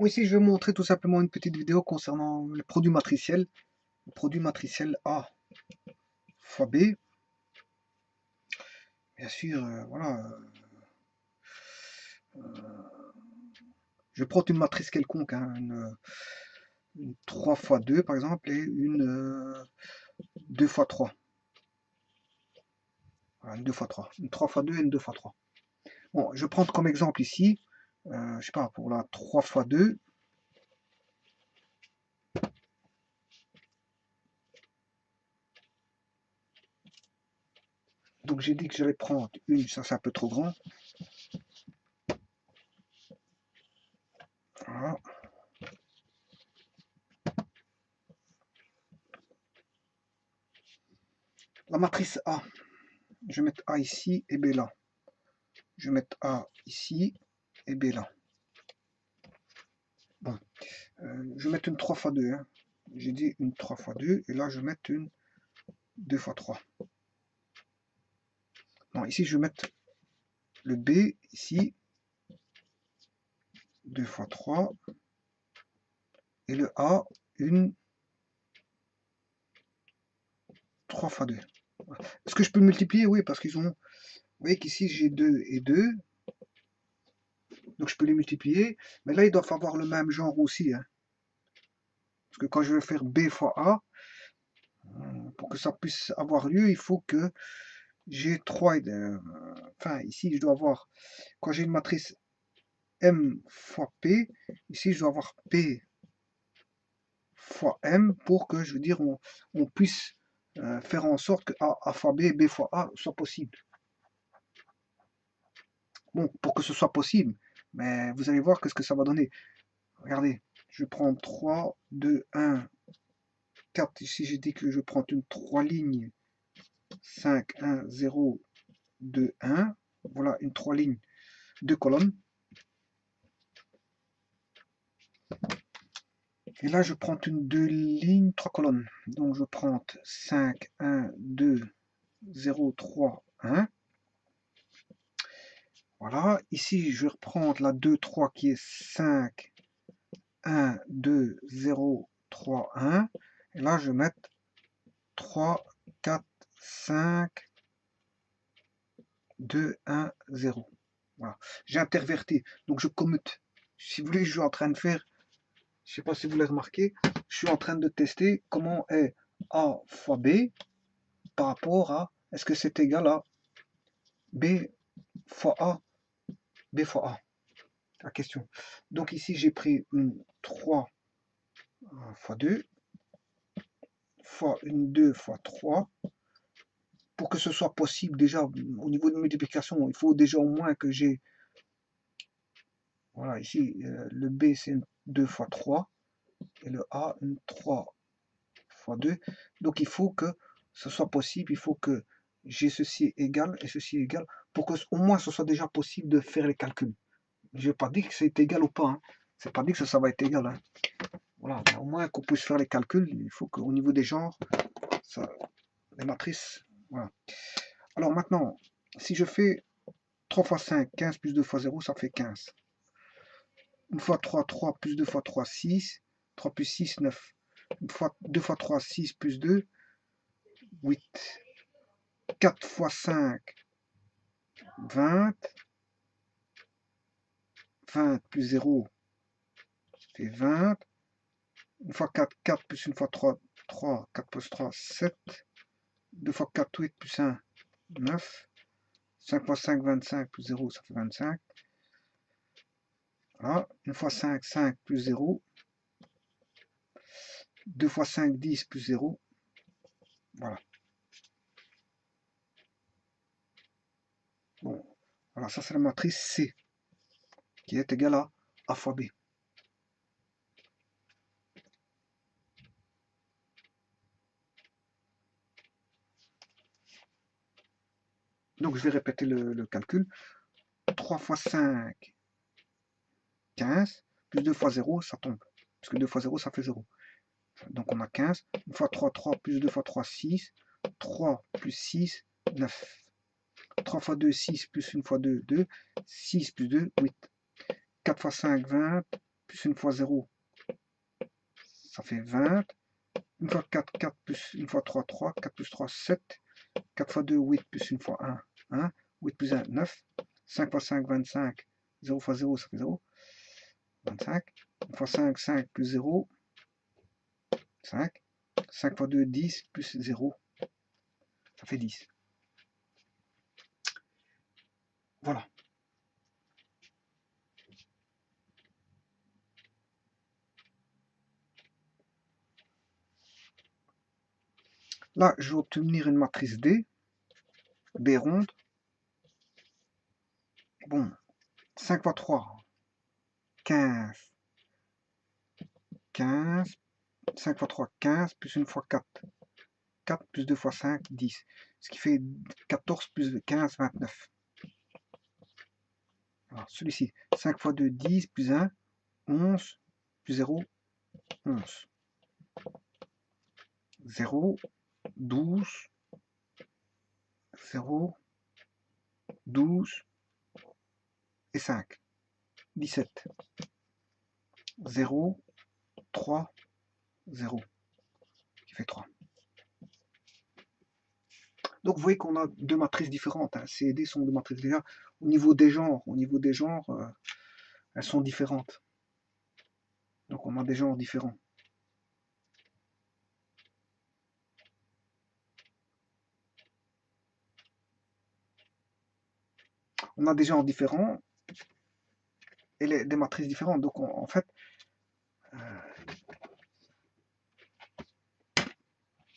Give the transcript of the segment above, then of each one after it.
Bon, ici, je vais vous montrer tout simplement une petite vidéo concernant le produit matriciel. Le produit matriciel A fois B. Bien sûr, voilà. Je prends une matrice quelconque, hein, une 3 fois 2 par exemple, et une 2 fois 3. Voilà, une 2 fois 3. Une 3 fois 2 et une 2 fois 3. Bon, je prends comme exemple ici, je sais pas, pour la 3 fois 2. Donc j'ai dit que j'allais prendre une, ça c'est un peu trop grand. Voilà. La matrice A, je vais mettre A ici et B là. Je vais mettre A ici et B là. Bon, je vais mettre une 3 fois 2. Hein. J'ai dit une 3 fois 2 et là je vais mettre une 2 fois 3. Non, ici je vais mettre le B ici, 2 fois 3 et le A, une 3 fois 2. Est-ce que je peux multiplier? Oui, parce qu'ils ont... Vous voyez qu'ici j'ai 2 et 2. Donc je peux les multiplier. Mais là, ils doivent avoir le même genre aussi. Hein. Parce que quand je vais faire B fois A, pour que ça puisse avoir lieu, il faut que j'ai 3... enfin, ici, je dois avoir... Quand j'ai une matrice M fois P, ici, je dois avoir P fois M pour que, je veux dire, on puisse faire en sorte que A fois B et B fois A soit possible. Bon, pour que ce soit possible, mais vous allez voir que ce que ça va donner. Regardez, je prends 3, 2, 1, 4. Ici, j'ai dit que je prends une 3 lignes. 5, 1, 0, 2, 1. Voilà, une 3 lignes, 2 colonnes. Et là, je prends une 2 lignes, 3 colonnes. Donc, je prends 5, 1, 2, 0, 3, 1. Voilà. Ici, je vais reprendre la 2, 3 qui est 5, 1, 2, 0, 3, 1. Et là, je vais mettre 3, 4, 5, 2, 1, 0. Voilà. J'ai interverti. Donc, je commute. Si vous voulez, je suis en train de faire, je ne sais pas si vous l'avez remarqué, je suis en train de tester comment est A fois B par rapport à, est-ce que c'est égal à B fois A, B fois A. La question. Donc ici, j'ai pris une 3 fois 2 fois une 2 fois 3. Pour que ce soit possible, déjà, au niveau de multiplication, il faut déjà au moins que j'ai, voilà, ici, le B, c'est une 2 fois 3, et le A, une 3 fois 2. Donc il faut que ce soit possible, il faut que j'ai ceci égal et ceci égal, pour que au moins ce soit déjà possible de faire les calculs. Je n'ai pas dit que c'est égal ou pas, hein. C'est pas dit que ça va être égal. Hein. Voilà, mais au moins qu'on puisse faire les calculs, il faut qu'au niveau des genres, ça, les matrices, voilà. Alors maintenant, si je fais 3 fois 5, 15 plus 2 fois 0, ça fait 15. 1 fois 3, 3 plus 2 fois 3, 6. 3 plus 6, 9. 2 fois 3, 6 plus 2, 8. 4 fois 5, 20. 20 plus 0, fait 20. 1 fois 4, 4 plus 1 fois 3, 3. 4 plus 3, 7. 2 fois 4, 8 plus 1, 9. 5 fois 5, 25 plus 0, ça fait 25. Voilà. 1 fois 5, 5 plus 0. 2 fois 5, 10 plus 0. Voilà. Bon, voilà, ça c'est la matrice C, qui est égale à A fois B. Donc je vais répéter le calcul. 3 fois 5, 15, plus 2 fois 0, ça tombe. Parce que 2 fois 0, ça fait 0. Donc on a 15. 1 fois 3, 3, plus 2 fois 3, 6. 3 plus 6, 9. 3 fois 2, 6, plus 1 fois 2, 2. 6 plus 2, 8. 4 fois 5, 20. plus 1 fois 0, ça fait 20. 1 fois 4, 4 plus 1 fois 3, 3. 4 plus 3, 7. 4 fois 2, 8 plus 1 fois 1, 1. 8 plus 1, 9. 5 fois 5, 25. 0 fois 0, ça fait 0. 25. 1 fois 5, 5 plus 0. 5. 5 fois 2, 10 plus 0. Ça fait 10. Voilà. Là, je vais obtenir une matrice D, B ronde. Bon, 5 fois 3, 15. 15. 5 fois 3, 15, plus 1 fois 4. 4 plus 2 fois 5, 10. Ce qui fait 14 plus 15, 29. Celui-ci, 5 fois 2, 10, plus 1, 11, plus 0, 11. 0, 12, 0, 12 et 5. 17. 0, 3, 0. Qui fait 3. Donc vous voyez qu'on a deux matrices différentes. Hein. C et D sont deux matrices déjà. Au niveau des genres, elles sont différentes. Donc on a des genres différents. On a des genres différents et des matrices différentes. Donc en fait,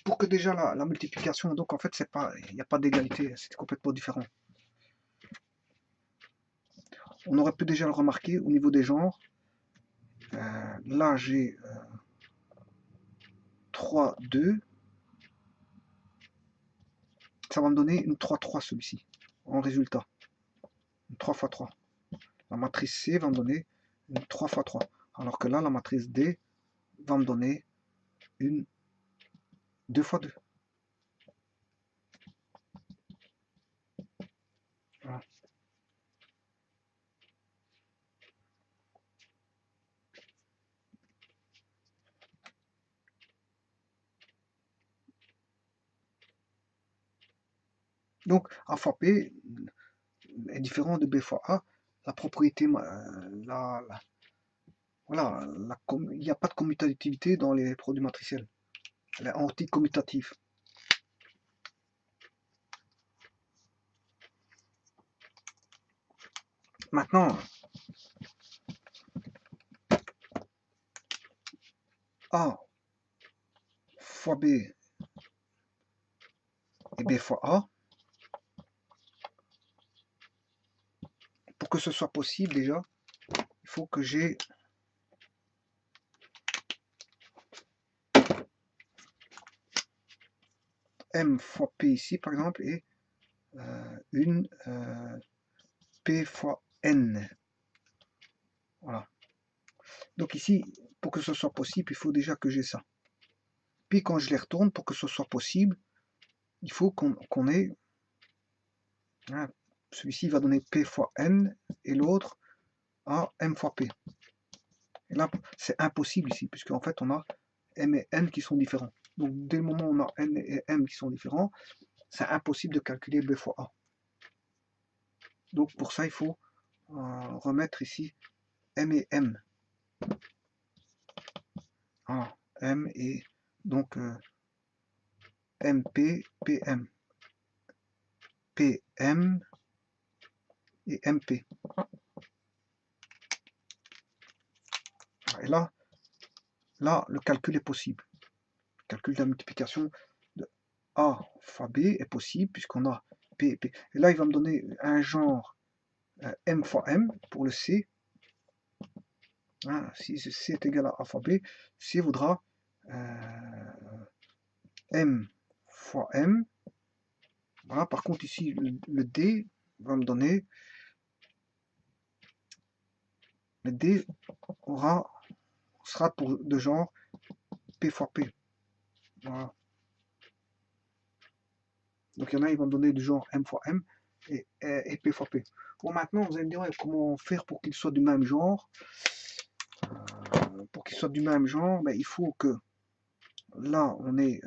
pour que déjà la multiplication, donc en fait, il n'y a pas d'égalité, c'est complètement différent. On aurait pu déjà le remarquer au niveau des genres. Là, j'ai 3, 2. Ça va me donner une 3, 3 celui-ci, en résultat. Une 3 fois 3. La matrice C va me donner une 3 fois 3. Alors que là, la matrice D va me donner une 2 fois 2. Voilà. Donc, A fois P est différent de B fois A. La propriété, voilà, il n'y a pas de commutativité dans les produits matriciels. Elle est anti-commutative. Maintenant, A fois B et B fois A, pour que ce soit possible déjà, il faut que j'ai M fois P ici par exemple et une P fois N. Voilà. Donc ici, pour que ce soit possible, il faut déjà que j'ai ça. Puis quand je les retourne, pour que ce soit possible, il faut qu'on ait... Hein, celui-ci va donner P fois N et l'autre a M fois P. Et là, c'est impossible ici, puisque en fait, on a M et N qui sont différents. Donc dès le moment où on a N et M qui sont différents, c'est impossible de calculer B fois A. Donc pour ça, il faut remettre ici M et M. Voilà, M et donc MP, PM. PM et MP. Et là, le calcul est possible. Le calcul de la multiplication de A fois B est possible puisqu'on a P, P. Et là, il va me donner un genre M fois M pour le C. Hein, si C est égal à A fois B, C vaudra M fois M. Voilà, par contre, ici, le D va me donner... Le D sera de genre P fois P. Voilà. Donc il y en a, ils vont me donner du genre M fois M et P fois P. Bon, maintenant, vous allez me dire comment faire pour qu'ils soient du même genre. pour qu'ils soient du même genre, ben, il faut que là, on ait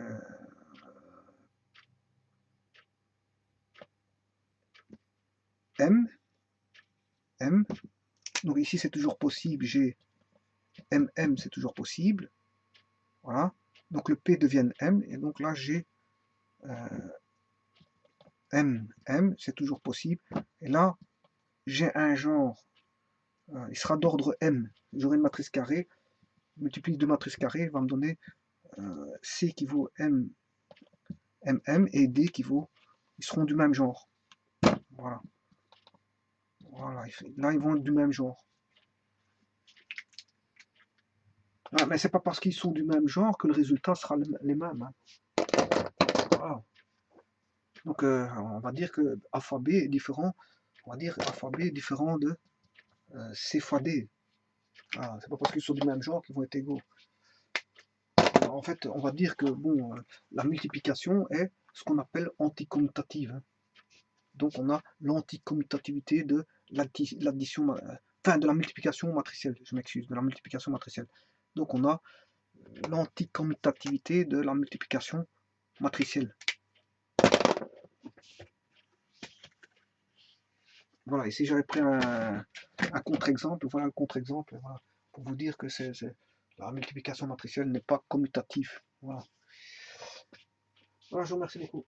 M, M. Donc ici, c'est toujours possible. J'ai MM, c'est toujours possible. Voilà. Donc le P devient M. Et donc là, j'ai M, M, c'est toujours possible. Et là, j'ai un genre. Il sera d'ordre M. J'aurai une matrice carrée. Multiplie deux matrices carrées, va me donner C qui vaut M, MM et D qui vaut. Ils seront du même genre. Voilà. Voilà. Là, ils vont être du même genre. Ah, mais c'est pas parce qu'ils sont du même genre que le résultat sera les mêmes. Hein. Voilà. Donc, on va dire que alpha B est différent. On va dire alpha B est différent de C fois D. Ah, c'est pas parce qu'ils sont du même genre qu'ils vont être égaux. En fait, on va dire que bon, la multiplication est ce qu'on appelle anticommutative. Hein. Donc, on a l'anticommutativité de l'addition, enfin de la multiplication matricielle. Je m'excuse, de la multiplication matricielle. Donc, on a l'anticommutativité de la multiplication matricielle. Voilà, ici j'avais pris un contre-exemple, voilà le contre-exemple, voilà, pour vous dire que la multiplication matricielle n'est pas commutative. Voilà. Voilà, je vous remercie beaucoup.